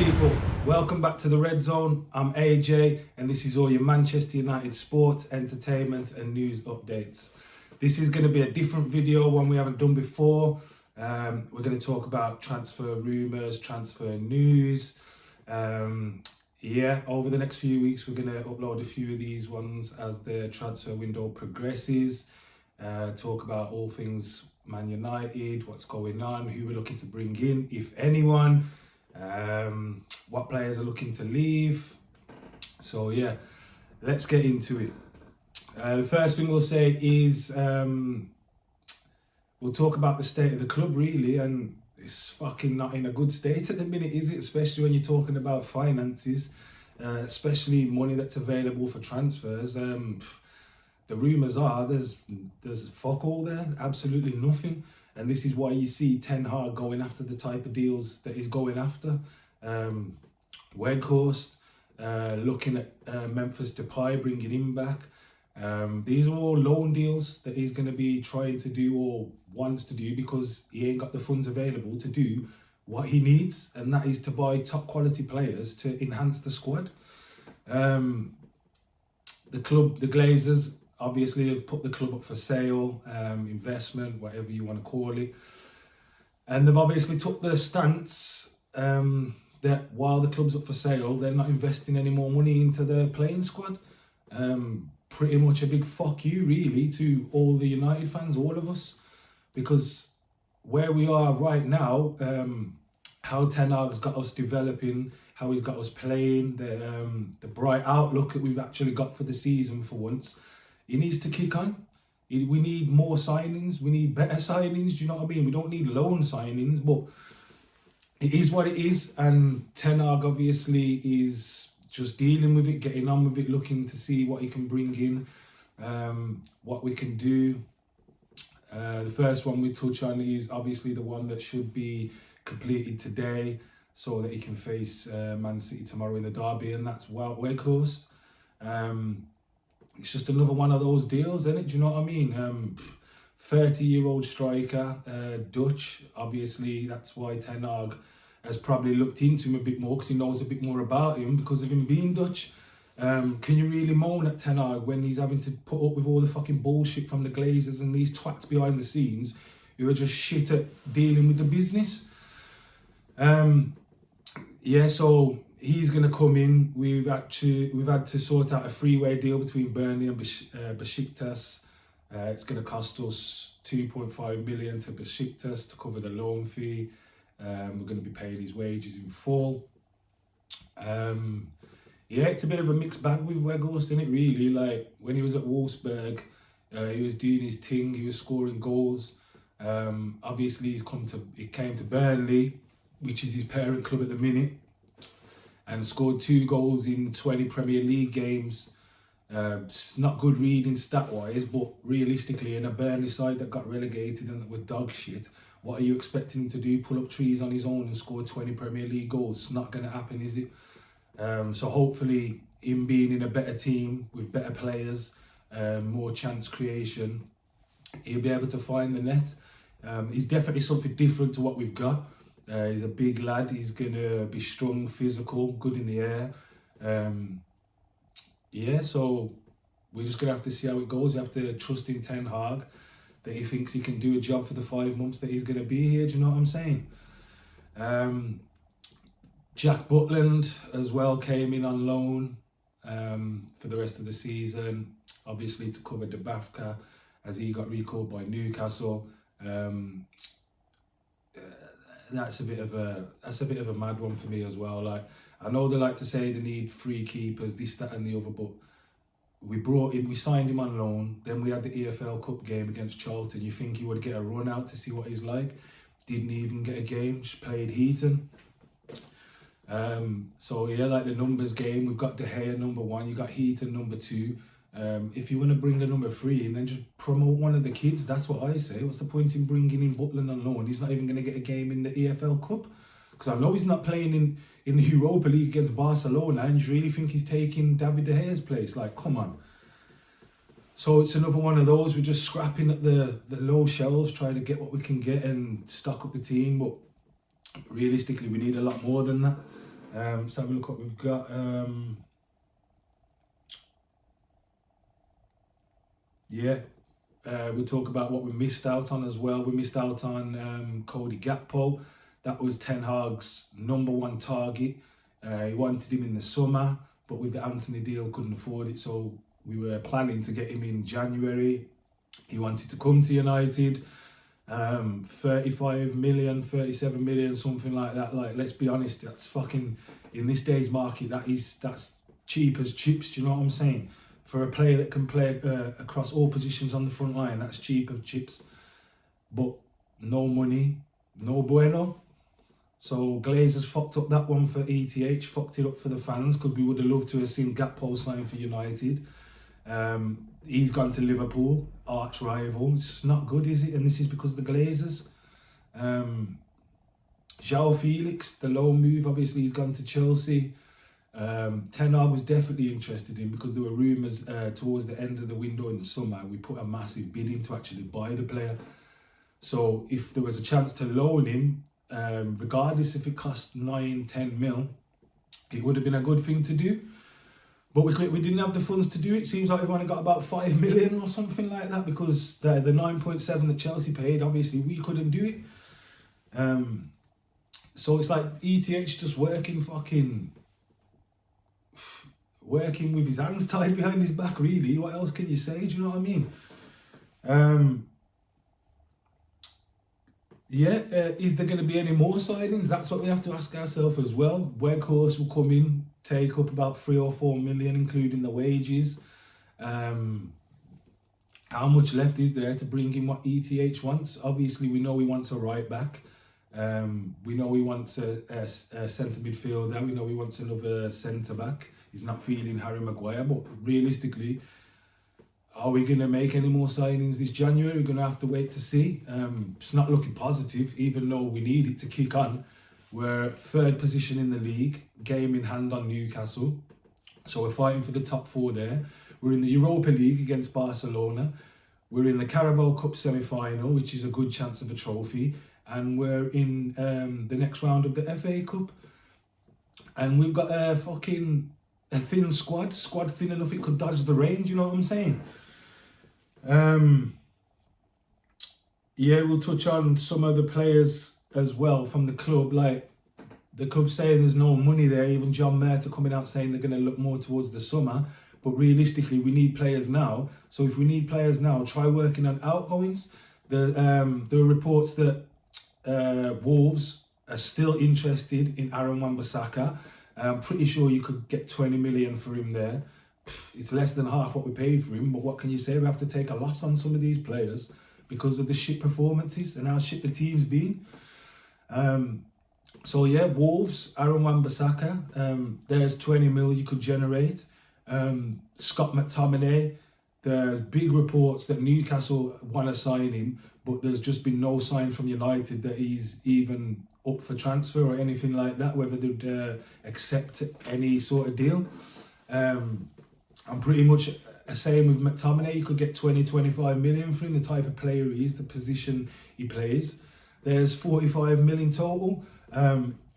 people, welcome back to the Red Zone. I'm AJ and this is all your Manchester United sports, entertainment and news updates. This is going to be a different video, one we haven't done before. We're going to talk about transfer rumours, transfer news. Over the next few weeks we're going to upload a few of these ones as the transfer window progresses. Talk about all things Man United, what's going on, who we're looking to bring in, if anyone. What players are looking to leave. So yeah, let's get into it. The first thing we'll say is we'll talk about the state of the club really, and it's fucking not in a good state at the minute, is it? Especially when you're talking about finances, especially money that's available for transfers. The rumours are there's fuck all there, absolutely nothing. And this is why you see Ten Hag going after the type of deals that he's going after. Weghorst, looking at Memphis Depay, bringing him back. These are all loan deals that he's going to be trying to do or wants to do because he ain't got the funds available to do what he needs, and that is to buy top quality players to enhance the squad. The club, the Glazers, obviously have put the club up for sale, investment, whatever you want to call it. And they've obviously took the stance that while the club's up for sale, they're not investing any more money into the playing squad. Pretty much a big fuck you really to all the United fans, all of us. Because where we are right now, how Ten Hag's got us developing, how he's got us playing, the bright outlook that we've actually got for the season for once, he needs to kick on. We need more signings. We need better signings. Do you know what I mean? We don't need loan signings, but it is what it is. And Ten Hag obviously is just dealing with it, getting on with it, looking to see what he can bring in, what we can do. The first one we touch on is obviously the one that should be completed today so that he can face Man City tomorrow in the derby, and that's Wout Weghorst. It's just another one of those deals, isn't it? Do you know what I mean? 30-year-old striker, Dutch. Obviously, that's why Ten Hag has probably looked into him a bit more because he knows a bit more about him because of him being Dutch. Can you really moan at Ten Hag when he's having to put up with all the fucking bullshit from the Glazers and these twats behind the scenes who are just shit at dealing with the business? So he's going to come in. We've had to sort out a three-way deal between Burnley and Besiktas. It's going to cost us 2.5 million to Besiktas to cover the loan fee. We're going to be paying his wages in full. It's a bit of a mixed bag with Weghorst, isn't it? Really, like when he was at Wolfsburg, he was doing his thing. He was scoring goals. Obviously, he came to Burnley, which is his parent club at the minute, and scored 2 goals in 20 Premier League games. It's not good reading stat-wise, but realistically, in a Burnley side that got relegated and that were dog shit, what are you expecting him to do? Pull up trees on his own and score 20 Premier League goals? It's not going to happen, is it? So hopefully, him being in a better team with better players, more chance creation, he'll be able to find the net. He's definitely something different to what we've got. He's a big lad. He's going to be strong, physical, good in the air. So we're just going to have to see how it goes. We have to trust in Ten Hag that he thinks he can do a job for the 5 months that he's going to be here. Do you know what I'm saying? Jack Butland as well came in on loan for the rest of the season, obviously to cover Dubravka as he got recalled by Newcastle. That's a bit of a mad one for me as well. Like, I know they like to say they need 3 keepers, this, that, and the other, but we signed him on loan. Then we had the EFL Cup game against Charlton. You think he would get a run out to see what he's like? Didn't even get a game. Just played Heaton. Like the numbers game, we've got De Gea number 1. You got Heaton number 2. If you want to bring the number 3 and then just promote one of the kids, that's what I say. What's the point in bringing in Butland on loan? He's not even going to get a game in the EFL Cup. Because I know he's not playing in the Europa League against Barcelona, and you really think he's taking David De Gea's place? Like, come on. So it's another one of those. We're just scrapping at the low shelves, trying to get what we can get and stock up the team. But realistically, we need a lot more than that. Let's have a look what we've got. We'll talk about what we missed out on as well. We missed out on Cody Gakpo. That was Ten Hag's #1 target. He wanted him in the summer, but with the Anthony deal, couldn't afford it. So we were planning to get him in January. He wanted to come to United. 35 million, 37 million, something like that. Like, let's be honest, that's fucking, in this day's market, that's cheap as chips. Do you know what I'm saying? For a player that can play across all positions on the front line, that's cheap as chips. But no money, no bueno. So Glazers fucked up that one for ETH, fucked it up for the fans, because we would have loved to have seen Gakpo sign for United. He's gone to Liverpool, arch rival. It's not good, is it? And this is because of the Glazers. João Felix, the loan move, obviously he's gone to Chelsea. Ten Hag was definitely interested in, because there were rumours towards the end of the window in the summer, we put a massive bid in to actually buy the player. So if there was a chance to loan him, regardless if it cost 9-10 mil, it would have been a good thing to do. But we didn't have the funds to do it. Seems like we've only got about 5 million or something like that, because the 9.7 that Chelsea paid, obviously we couldn't do it. So it's like ETH just working with his hands tied behind his back, really. What else can you say? Do you know what I mean? Is there going to be any more signings? That's what we have to ask ourselves as well. Weghorst will come in, take up about 3 or 4 million, including the wages. How much left is there to bring in what ETH wants? Obviously, we know he wants a right back. We know he wants a centre midfielder. We know he wants another centre back. He's not feeling Harry Maguire, but realistically, are we going to make any more signings this January? We're going to have to wait to see. It's not looking positive, even though we need it to kick on. We're 3rd position in the league, game in hand on Newcastle. So we're fighting for the top 4 there. We're in the Europa League against Barcelona. We're in the Carabao Cup semi-final, which is a good chance of a trophy. And we're in the next round of the FA Cup. And we've got a thin squad thin enough it could dodge the rain, you know what I'm saying? We'll touch on some of the players as well from the club. Like, the club saying there's no money there. Even John Murta coming out saying they're going to look more towards the summer. But realistically, we need players now. So if we need players now, try working on outgoings. There were reports that Wolves are still interested in Aaron Wan-Bissaka. I'm pretty sure you could get 20 million for him there. It's less than half what we paid for him, but what can you say? We have to take a loss on some of these players because of the shit performances and how shit the team's been. Wolves, Aaron Wan-Bissaka, there's 20 mil you could generate. Scott McTominay, there's big reports that Newcastle want to sign him, but there's just been no sign from United that he's even up for transfer or anything like that, whether they'd accept any sort of deal. I'm pretty much the same with McTominay. You could get 20-25 million for him, the type of player he is, the position he plays. There's 45 million total.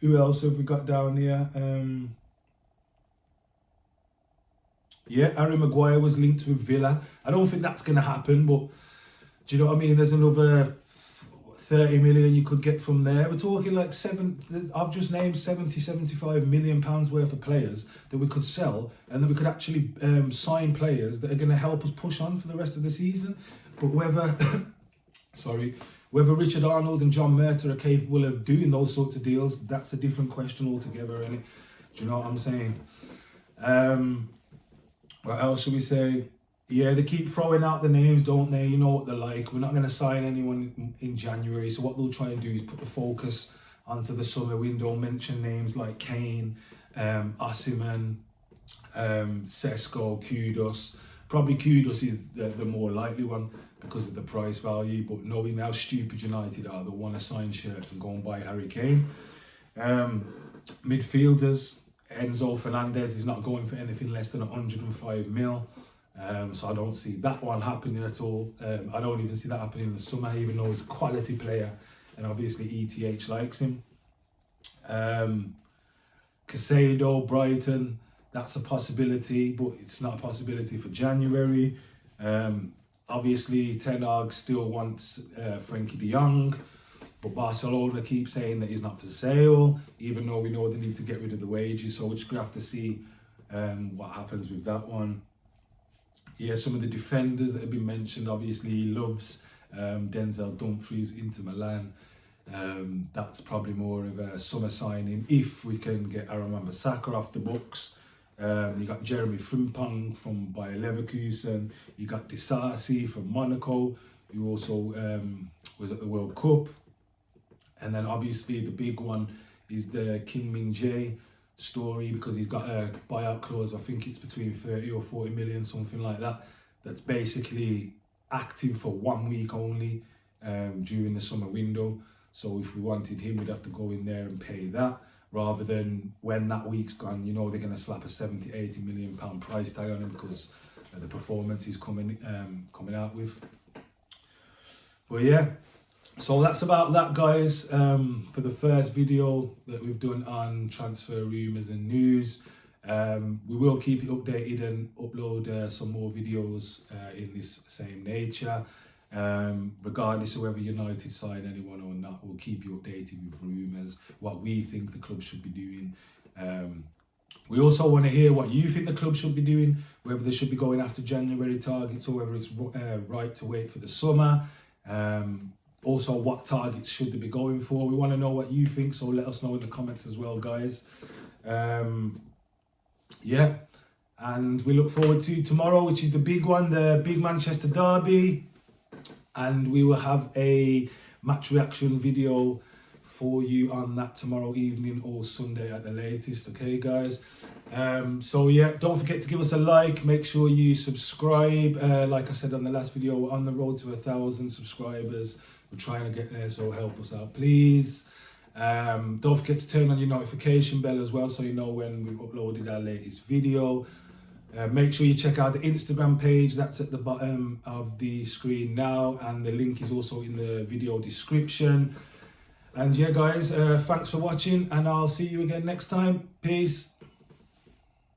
Who else have we got down here? Harry Maguire was linked with Villa. I don't think that's going to happen, but do you know what I mean? There's another 30 million you could get from there. We're talking like I've just named 70-75 million pounds worth of players that we could sell, and that we could actually sign players that are going to help us push on for the rest of the season. But whether Richard Arnold and John Murta are capable of doing those sorts of deals, that's a different question altogether, innit? Do you know what I'm saying? What else should we say? Yeah, they keep throwing out the names, don't they? You know what they're like. We're not going to sign anyone in January. So what they'll try and do is put the focus onto the summer window, mention names like Kane, Osimhen, Sesko, Kudus. Probably Kudus is the more likely one because of the price value. But knowing how stupid United are, they'll want to sign shirts and go and buy Harry Kane. Midfielders, Enzo Fernandez is not going for anything less than 105 mil. So I don't see that one happening at all. I don't even see that happening in the summer, even though he's a quality player and obviously ETH likes him. Casado, Brighton, that's a possibility, but it's not a possibility for January. Obviously, Ten Hag still wants Frankie de Jong, but Barcelona keep saying that he's not for sale, even though we know they need to get rid of the wages. So we're just going to have to see what happens with that one. Yeah, some of the defenders that have been mentioned, obviously he loves Denzel Dumfries, Inter Milan. That's probably more of a summer signing if we can get Aaron Wan-Bissaka off the books. You got Jeremy Frimpong from Bayer Leverkusen. You got Disasi from Monaco, who also was at the World Cup. And then obviously the big one is the Kim Min-jae story, because he's got a buyout clause. I think it's between 30 or 40 million, something like that. That's basically active for 1 week only during the summer window. So if we wanted him, we'd have to go in there and pay that, rather than when that week's gone, you know, they're going to slap a 70, 80 million pound price tag on him because of the performance he's coming out with. But yeah, so that's about that, guys, for the first video that we've done on transfer rumours and news. We will keep you updated and upload some more videos in this same nature. Regardless of whether United sign anyone or not, we'll keep you updated with rumours, what we think the club should be doing. We also want to hear what you think the club should be doing, whether they should be going after January targets or whether it's right to wait for the summer. Also, what targets should they be going for? We want to know what you think, so let us know in the comments as well, guys. Yeah, and we look forward to tomorrow, which is the big one, the big Manchester derby. And we will have a match reaction video for you on that tomorrow evening or Sunday at the latest. Okay, guys? So yeah, don't forget to give us a like. Make sure you subscribe. Like I said on the last video, we're on the road to 1,000 subscribers. We're trying to get there, so help us out, please. Don't forget to turn on your notification bell as well, so you know when we've uploaded our latest video. Make sure you check out the Instagram page, that's at the bottom of the screen now, and the link is also in the video description. And yeah, guys, thanks for watching, and I'll see you again next time. Peace.